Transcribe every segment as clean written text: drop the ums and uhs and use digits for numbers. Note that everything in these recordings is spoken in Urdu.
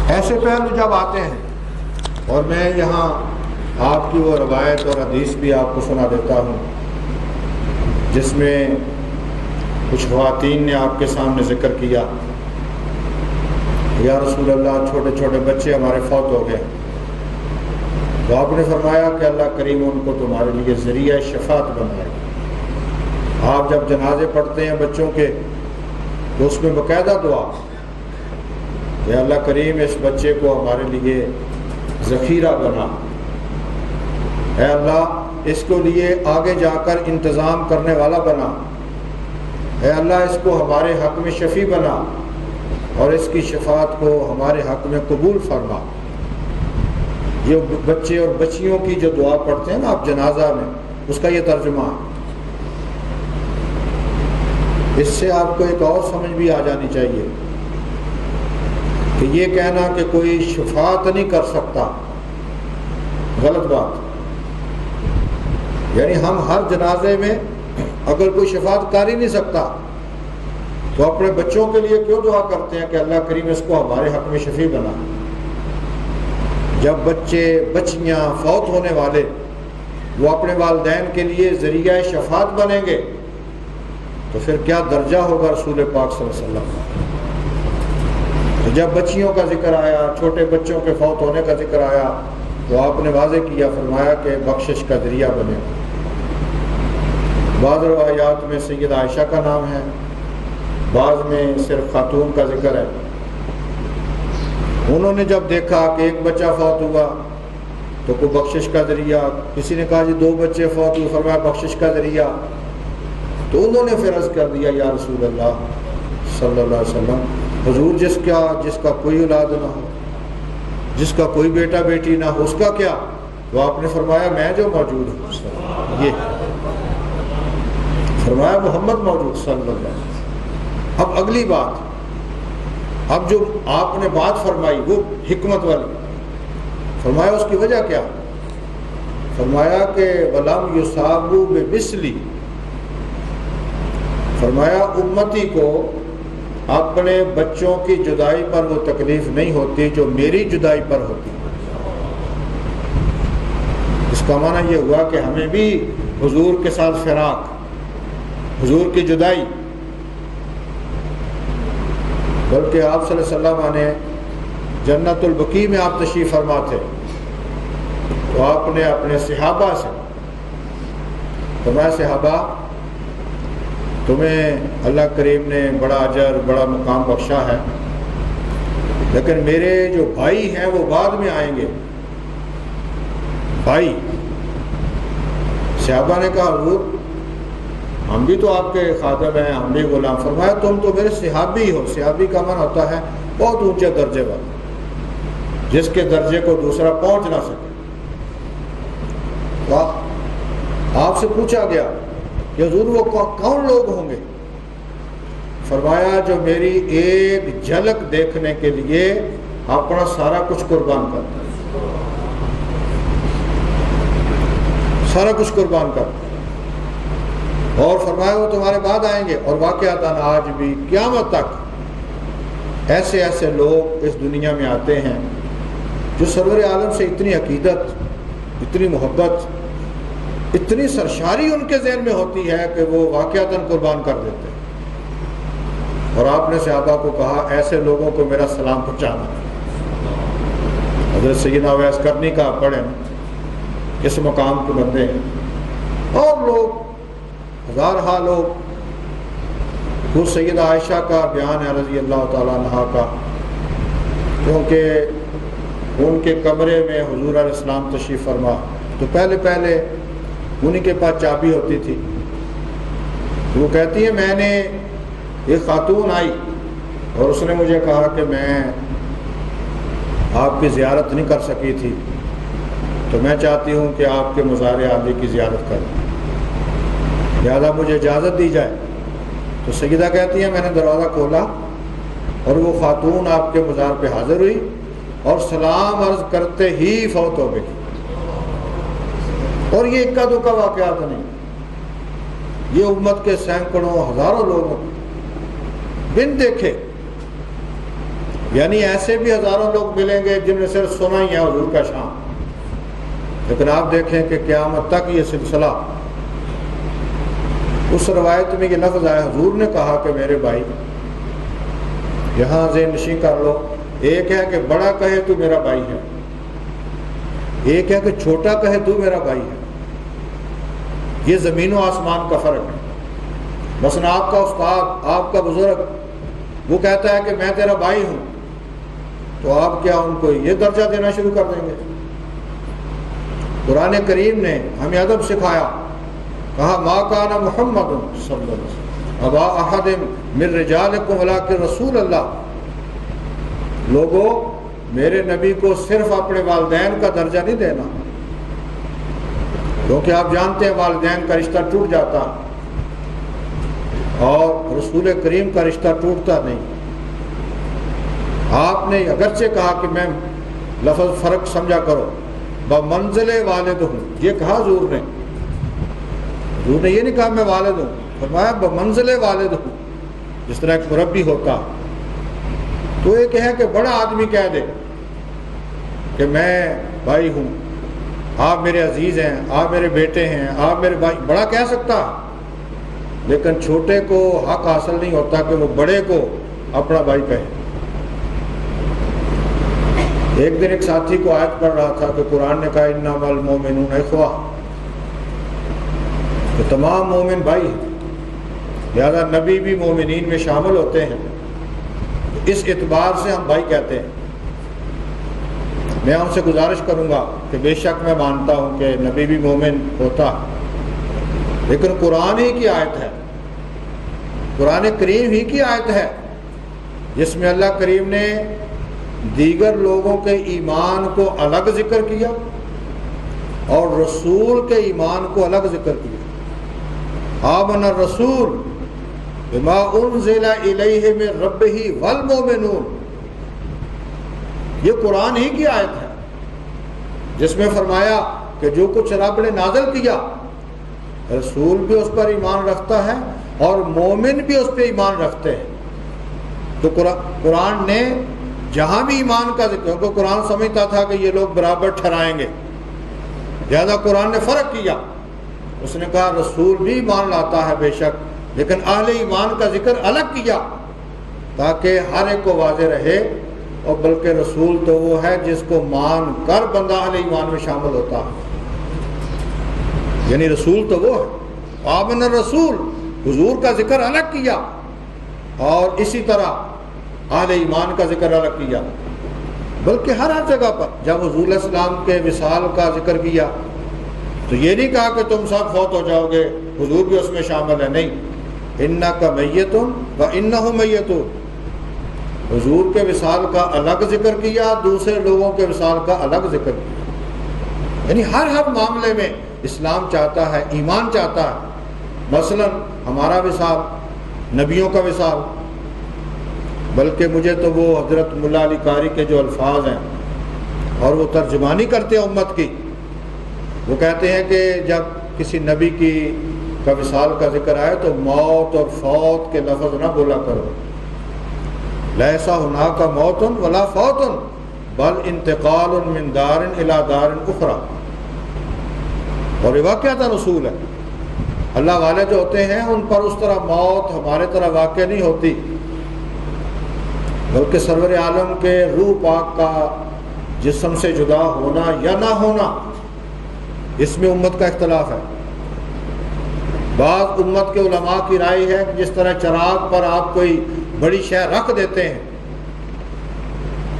ایسے پہلو جب آتے ہیں، اور میں یہاں آپ کی وہ روایت اور حدیث بھی آپ کو سنا دیتا ہوں جس میں کچھ خواتین نے آپ کے سامنے ذکر کیا، یا رسول اللہ چھوٹے چھوٹے بچے ہمارے فوت ہو گئے، تو آپ نے فرمایا کہ اللہ کریم ان کو تمہارے لیے ذریعہ شفاعت بنائے گا۔ آپ جب جنازے پڑھتے ہیں بچوں کے تو اس میں باقاعدہ دعا کہ اللہ کریم اس بچے کو ہمارے لیے ذخیرہ بنا، اے اللہ اس کو لیے آگے جا کر انتظام کرنے والا بنا، اے اللہ اس کو ہمارے حق میں شفیع بنا اور اس کی شفاعت کو ہمارے حق میں قبول فرما۔ یہ بچے اور بچیوں کی جو دعا پڑھتے ہیں نا آپ جنازہ میں، اس کا یہ ترجمہ ہے۔ اس سے آپ کو ایک اور سمجھ بھی آ جانی چاہیے کہ یہ کہنا کہ کوئی شفاعت نہیں کر سکتا، غلط بات۔ یعنی ہم ہر جنازے میں اگر کوئی شفاعت کر ہی نہیں سکتا تو اپنے بچوں کے لیے کیوں دعا کرتے ہیں کہ اللہ کریم اس کو ہمارے حق میں شفیع بنا۔ جب بچے بچیاں فوت ہونے والے وہ اپنے والدین کے لیے ذریعہ شفاعت بنیں گے تو پھر کیا درجہ ہوگا رسول پاک صلی اللہ علیہ وسلم کا۔ تو جب بچیوں کا ذکر آیا، چھوٹے بچوں کے فوت ہونے کا ذکر آیا، تو آپ نے واضح کیا، فرمایا کہ بخشش کا ذریعہ بنے۔ بعض روایات میں سیدہ عائشہ کا نام ہے، بعض میں صرف خاتون کا ذکر ہے۔ انہوں نے جب دیکھا کہ ایک بچہ فوت ہوا تو کوئی بخشش کا ذریعہ، کسی نے کہا جی 2 بچے فوت ہوئے، فرمایا بخشش کا ذریعہ۔ تو انہوں نے پھر عرض کر دیا یا رسول اللہ صلی اللہ علیہ وسلم، حضور جس کا کوئی اولاد نہ ہو، جس کا کوئی بیٹا بیٹی نہ ہو، اس کا کیا؟ تو آپ نے فرمایا میں جو موجود ہوں، یہ فرمایا محمد موجود صلی اللہ علیہ وسلم۔ اب اگلی بات، اب جو آپ نے بات فرمائی وہ حکمت والی، فرمایا اس کی وجہ کیا؟ فرمایا کہ وَلَمْ يُصَابُوا بِمِثْلِي، فرمایا امتی کو اپنے بچوں کی جدائی پر وہ تکلیف نہیں ہوتی جو میری جدائی پر ہوتی۔ اس کا معنی یہ ہوا کہ ہمیں بھی حضور کے ساتھ فراق، حضور کی جدائی، بلکہ آپ صلی اللہ علیہ وسلم نے جنت البقیع میں آپ تشریف فرما تھے تو آپ نے اپنے صحابہ سے فرمایا صحابہ تمہیں اللہ کریم نے بڑا اجر بڑا مقام بخشا ہے، لیکن میرے جو بھائی ہیں وہ بعد میں آئیں گے۔ بھائی، صحابہ نے کہا حضور ہم بھی تو آپ کے خادم ہیں، ہم بھی غلام۔ فرمایا تم تو میرے صحابی ہو۔ صحابی کا معنی ہوتا ہے بہت اونچے درجے والا، جس کے درجے کو دوسرا پہنچ نہ سکے۔ تو آپ سے پوچھا گیا کہ حضور وہ کون لوگ ہوں گے؟ فرمایا جو میری ایک جھلک دیکھنے کے لیے اپنا سارا کچھ قربان کرتا ہے، سارا کچھ قربان کرتا ہے۔ اور فرمایا وہ تمہارے بعد آئیں گے، اور واقعتاً آج بھی قیامت تک ایسے ایسے لوگ اس دنیا میں آتے ہیں جو سرور عالم سے اتنی عقیدت، اتنی محبت، اتنی سرشاری ان کے ذہن میں ہوتی ہے کہ وہ واقعتاً قربان کر دیتے ہیں۔ اور آپ نے صحابہ کو کہا ایسے لوگوں کو میرا سلام پہنچانا۔ حضرت سیدنا اویس کرنی کا پڑھیں، اس مقام کے بندے ہیں، اور لوگ ہزارہا لوگ۔ وہ سیدہ عائشہ کا بیان ہے رضی اللہ تعالیٰ عنہا کا، کیونکہ ان کے کمرے میں حضور علیہ السلام تشریف فرما تو پہلے انہی کے پاس چابی ہوتی تھی۔ وہ کہتی ہے میں نے ایک خاتون آئی اور اس نے مجھے کہا کہ میں آپ کی زیارت نہیں کر سکی تھی تو میں چاہتی ہوں کہ آپ کے مزار عالی کی زیارت کروں، لہٰذا مجھے اجازت دی جائے۔ تو سیدہ کہتی ہے میں نے دروازہ کھولا اور وہ خاتون آپ کے مزار پہ حاضر ہوئی اور سلام عرض کرتے ہی فوت ہو گئی۔ اور یہ اکا دکا واقعات نہیں، یہ امت کے سینکڑوں ہزاروں لوگوں بن دیکھے. یعنی ایسے بھی ہزاروں لوگ ملیں گے جن نے صرف سنا ہی ہے حضور کا شان، لیکن آپ دیکھیں کہ قیامت تک یہ سلسلہ. اس روایت میں یہ لفظ آیا، حضور نے کہا کہ میرے بھائی یہاں ذہن نشین کر لو، ایک ہے کہ بڑا کہے تو میرا بھائی ہے، ایک ہے کہ چھوٹا کہے تو میرا بھائی ہے. یہ زمین و آسمان کا فرق ہے. مثلا آپ کا استاد، آپ کا بزرگ، وہ کہتا ہے کہ میں تیرا بھائی ہوں، تو آپ کیا ان کو یہ درجہ دینا شروع کر دیں گے؟ قرآن کریم نے ہمیں ادب سکھایا، کہا ما کان محمد صلی اللہ علیہ وسلم ابا احد من رجالکم ولکن رسول اللہ. لوگوں، میرے نبی کو صرف اپنے والدین کا درجہ نہیں دینا، کیونکہ آپ جانتے ہیں والدین کا رشتہ ٹوٹ جاتا اور رسول کریم کا رشتہ ٹوٹتا نہیں. آپ نے اگرچہ کہا کہ میں لفظ فرق سمجھا کرو، بمنزل والد ہوں، یہ کہا حضور نے. حضور نے یہ نہیں کہا میں والد ہوں، فرمایا بمنزل والد ہوں، جس طرح ایک مربی ہوتا. تو ایک ہے کہ بڑا آدمی کہہ دے کہ میں بھائی ہوں، آپ میرے عزیز ہیں، آپ میرے بیٹے ہیں، آپ میرے بھائی، بڑا کہہ سکتا، لیکن چھوٹے کو حق حاصل نہیں ہوتا کہ وہ بڑے کو اپنا بھائی کہے. ایک دن ایک ساتھی کو آیت پڑھ رہا تھا کہ قرآن نے کہا انما المؤمنون اخوہ، کہ تمام مومن بھائی ہیں، لہذا نبی بھی مومنین میں شامل ہوتے ہیں. اس اعتبار سے ہم بھائی کہتے ہیں. میں ان سے گزارش کروں گا کہ بے شک میں مانتا ہوں کہ نبی بھی مومن ہوتا، لیکن قرآن ہی کی آیت ہے، قرآن کریم ہی کی آیت ہے جس میں اللہ کریم نے دیگر لوگوں کے ایمان کو الگ ذکر کیا اور رسول کے ایمان کو الگ ذکر کیا. آمن الرسول بما انزل الیہ من ربہ والمؤمنون. یہ قرآن ہی کی آیت ہے جس میں فرمایا کہ جو کچھ رب نے نازل کیا رسول بھی اس پر ایمان رکھتا ہے اور مومن بھی اس پہ ایمان رکھتے ہیں. تو قرآن نے جہاں بھی ایمان کا ذکر، کیونکہ قرآن سمجھتا تھا کہ یہ لوگ برابر ٹھہرائیں گے، لہذا قرآن نے فرق کیا. اس نے کہا رسول بھی ایمان لاتا ہے بے شک، لیکن اہل ایمان کا ذکر الگ کیا تاکہ ہر ایک کو واضح رہے. اور بلکہ رسول تو وہ ہے جس کو مان کر بندہ اہل ایمان میں شامل ہوتا ہے، یعنی رسول تو وہ ہے. آمن الرسول، حضور کا ذکر الگ کیا اور اسی طرح اہل ایمان کا ذکر الگ کیا. بلکہ ہر جگہ پر جب حضور علیہ السلام کے وصال کا ذکر کیا تو یہ نہیں کہا کہ تم سب فوت ہو جاؤ گے، حضور بھی اس میں شامل ہے. نہیں، انک میت وانہم میتون. حضور کے وصال کا الگ ذکر کیا، دوسرے لوگوں کے وصال کا الگ ذکر کیا. یعنی ہر معاملے میں اسلام چاہتا ہے، ایمان چاہتا ہے. مثلا ہمارا وصال، نبیوں کا وصال، بلکہ مجھے تو وہ حضرت ملا علی قاری کے جو الفاظ ہیں اور وہ ترجمانی کرتے ہیں امت کی، وہ کہتے ہیں کہ جب کسی نبی کا وصال کا ذکر آئے تو موت اور فوت کے لفظ نہ بولا کرو. لیسا ہناک موت ولا فوت بل انتقال من دار الى دار اخرى. اور یہ واقعہ رسول ہے. اللہ والے جو ہوتے ہیں ان پر اس طرح موت ہمارے طرح واقع نہیں ہوتی، بلکہ سرور عالم کے روح پاک کا جسم سے جدا ہونا یا نہ ہونا، اس میں امت کا اختلاف ہے. بعض امت کے علماء کی رائے ہے کہ جس طرح چراغ پر آپ کوئی بڑی شے رکھ دیتے ہیں،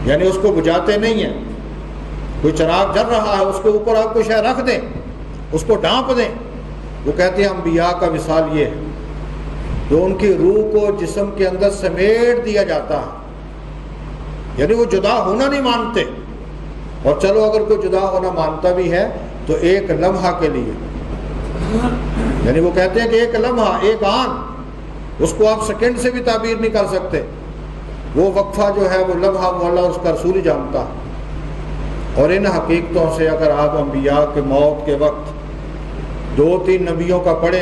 یعنی اس کو بجھاتے نہیں ہیں، کوئی چراغ جل رہا ہے اس کے اوپر آپ کوئی شے رکھ دیں، اس کو ڈھانپ دیں، وہ کہتے ہیں انبیاء کا مثال یہ ہے تو ان کی روح کو جسم کے اندر سمیٹ دیا جاتا ہے، یعنی وہ جدا ہونا نہیں مانتے. اور چلو اگر کوئی جدا ہونا مانتا بھی ہے تو ایک لمحہ کے لیے، یعنی وہ کہتے ہیں کہ ایک لمحہ، ایک آن، اس کو آپ سیکنڈ سے بھی تعبیر نہیں کر سکتے. وہ وقفہ جو ہے وہ لمحہ وہ اللہ اس کا رسول ہی جانتا. اور ان حقیقتوں سے اگر آپ انبیاء کے موت کے وقت 2-3 نبیوں کا پڑھیں